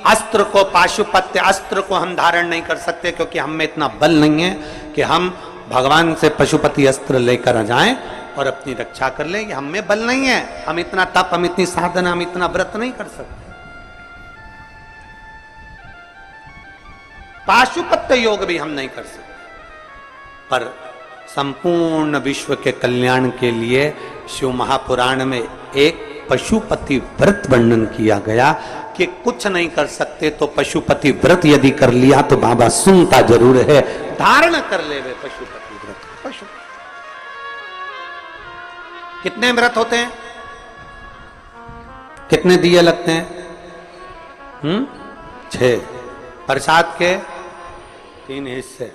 अस्त्र को, पाशुपत्य अस्त्र को हम धारण नहीं कर सकते, क्योंकि हम में इतना बल नहीं है कि हम भगवान से पशुपति अस्त्र लेकर जाएं और अपनी रक्षा कर लें। हम में बल नहीं है, हम इतना तप, हम इतनी साधना, हम इतना व्रत नहीं कर सकते। पाशुपत्य योग भी हम नहीं कर सकते, पर संपूर्ण विश्व के कल्याण के लिए शिव महापुराण में एक पशुपति व्रत वर्णन किया गया कि कुछ नहीं कर सकते तो पशुपति व्रत यदि कर लिया तो बाबा सुनता जरूर है, धारण कर ले वे पशुपति व्रत। पशु कितने व्रत होते हैं, कितने दिए लगते हैं? 6। प्रसाद के 3 हिस्से,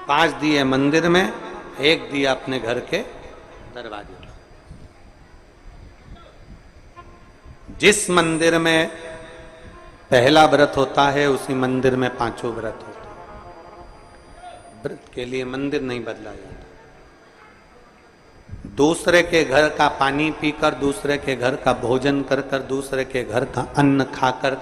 5 दिए मंदिर में, 1 दिया अपने घर के दरवाजे पर। जिस मंदिर में पहला व्रत होता है उसी मंदिर में 5 व्रत होते हैं। व्रत के लिए मंदिर नहीं बदला जाता। दूसरे के घर का पानी पीकर, दूसरे के घर का भोजन कर कर, दूसरे के घर का अन्न खाकर,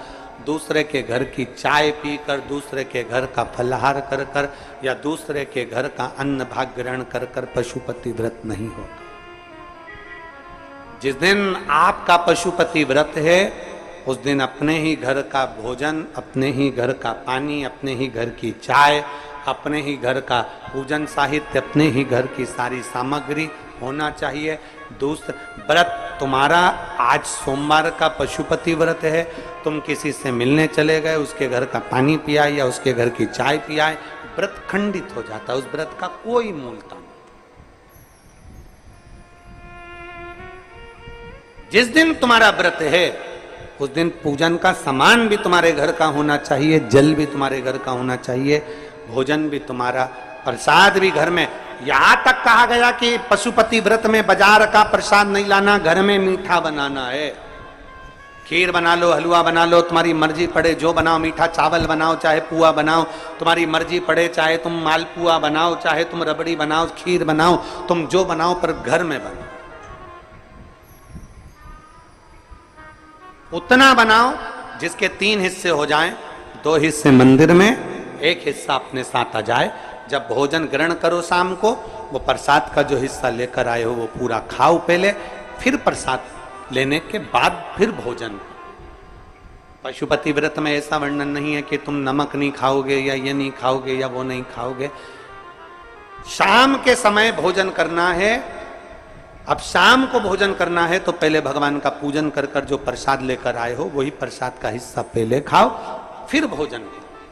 दूसरे के घर की चाय पीकर, दूसरे के घर का फलाहार कर कर, या दूसरे के घर का अन्न भाग ग्रहण कर कर पशुपति व्रत नहीं होता। जिस दिन आपका पशुपति व्रत है उस दिन अपने ही घर का भोजन, अपने ही घर का पानी, अपने ही घर की चाय, अपने ही घर का पूजन साहित्य, अपने ही घर की सारी सामग्री होना चाहिए। दूसरा व्रत तुम्हारा, आज सोमवार का पशुपति व्रत है, तुम किसी से मिलने चले गए, उसके घर का पानी पिया या उसके घर की चाय पियाए, व्रत खंडित हो जाता है। उस व्रत का कोई मूलता नहीं। जिस दिन तुम्हारा व्रत है उस दिन पूजन का सामान भी तुम्हारे घर का होना चाहिए, जल भी तुम्हारे घर का होना चाहिए, भोजन भी तुम्हारा, प्रसाद भी घर में। यहां तक कहा गया कि पशुपति व्रत में बाजार का प्रसाद नहीं लाना, घर में मीठा बनाना है। खीर बना लो, हलवा बना लो, तुम्हारी मर्जी पड़े जो बनाओ, मीठा चावल बनाओ, चाहे पुआ बनाओ, तुम्हारी मर्जी पड़े, चाहे तुम मालपुआ बनाओ, चाहे तुम रबड़ी बनाओ, खीर बनाओ, तुम जो बनाओ, पर घर में बनाओ। उतना बनाओ जिसके 3 हिस्से हो जाएं, 2 हिस्से मंदिर में, 1 हिस्सा अपने साथ आ जाए। जब भोजन ग्रहण करो शाम को, वो प्रसाद का जो हिस्सा लेकर आए हो वो पूरा खाओ पहले, फिर प्रसाद लेने के बाद फिर भोजन। पशुपति व्रत में ऐसा वर्णन नहीं है कि तुम नमक नहीं खाओगे या ये नहीं खाओगे या वो नहीं खाओगे। शाम के समय भोजन करना है। अब शाम को भोजन करना है तो पहले भगवान का पूजन कर कर जो प्रसाद लेकर आए हो वही प्रसाद का हिस्सा पहले खाओ, फिर भोजन।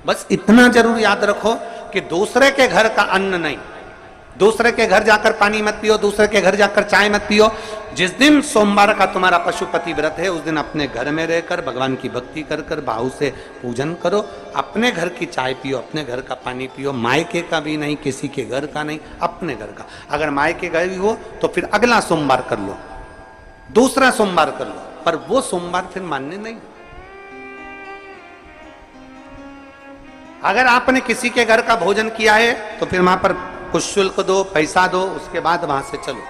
बस इतना जरूर याद रखो कि दूसरे के घर का अन्न नहीं, दूसरे के घर जाकर पानी मत पियो, दूसरे के घर जाकर चाय मत पियो। जिस दिन सोमवार का तुम्हारा पशुपति व्रत है उस दिन अपने घर में रहकर भगवान की भक्ति कर कर भाव से पूजन करो। अपने घर की चाय पियो, अपने घर का पानी पियो, मायके का भी नहीं, किसी के घर का नहीं, अपने घर का। अगर मायके गए भी हो तो फिर अगला सोमवार कर लो, दूसरा सोमवार कर लो, पर वो सोमवार फिर मान्य नहीं। अगर आपने किसी के घर का भोजन किया है तो फिर वहां पर कुछ शुल्क दो, पैसा दो, उसके बाद वहां से चलो।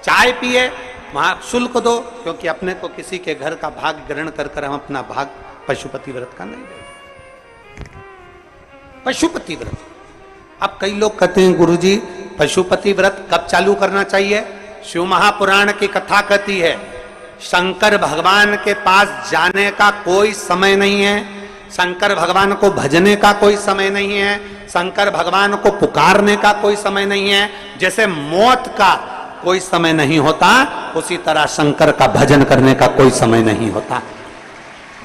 चाय पिए, वहां शुल्क दो, क्योंकि अपने को किसी के घर का भाग ग्रहण कर कर हम अपना भाग पशुपति व्रत का नहीं देंगे। पशुपति व्रत। अब कई लोग कहते हैं गुरुजी पशुपति व्रत कब चालू करना चाहिए? शिव महापुराण की कथा कहती है शंकर भगवान के पास जाने का कोई समय नहीं है, शंकर भगवान को भजने का कोई समय नहीं है, शंकर भगवान को पुकारने का कोई समय नहीं है। जैसे मौत का कोई समय नहीं होता उसी तरह शंकर का भजन करने का कोई समय नहीं होता।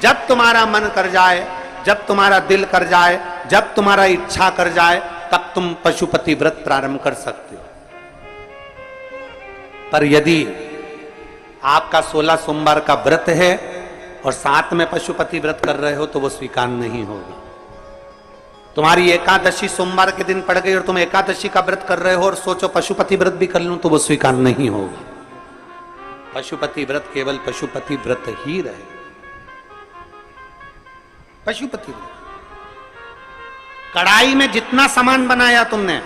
जब तुम्हारा मन कर जाए, जब तुम्हारा दिल कर जाए, जब तुम्हारा इच्छा कर जाए, तब तुम पशुपति व्रत प्रारंभ कर सकते हो। पर यदि आपका 16 सोमवार का व्रत है और साथ में पशुपति व्रत कर रहे हो तो वो स्वीकार नहीं होगा। तुम्हारी एकादशी सोमवार के दिन पड़ गई और तुम एकादशी का व्रत कर रहे हो और सोचो पशुपति व्रत भी कर लूं तो वो स्वीकार नहीं होगा। पशुपति व्रत केवल पशुपति व्रत ही रहे। पशुपति व्रत। कढ़ाई में जितना सामान बनाया तुमने,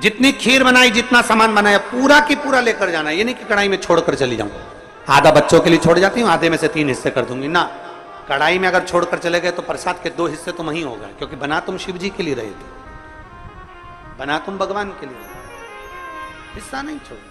जितनी खीर बनाई, जितना सामान बनाया, पूरा की पूरा लेकर जाना। ये नहीं कि कढ़ाई में छोड़कर चली जाऊं, आधा बच्चों के लिए छोड़ जाती हूं, आधे में से 3 हिस्से कर दूंगी ना। कढ़ाई में अगर छोड़कर चले गए तो प्रसाद के 2 हिस्से तो वहीं हो गए, क्योंकि बना तुम शिव जी के लिए रहे थे, बना तुम भगवान के लिए, हिस्सा नहीं छोड़ना।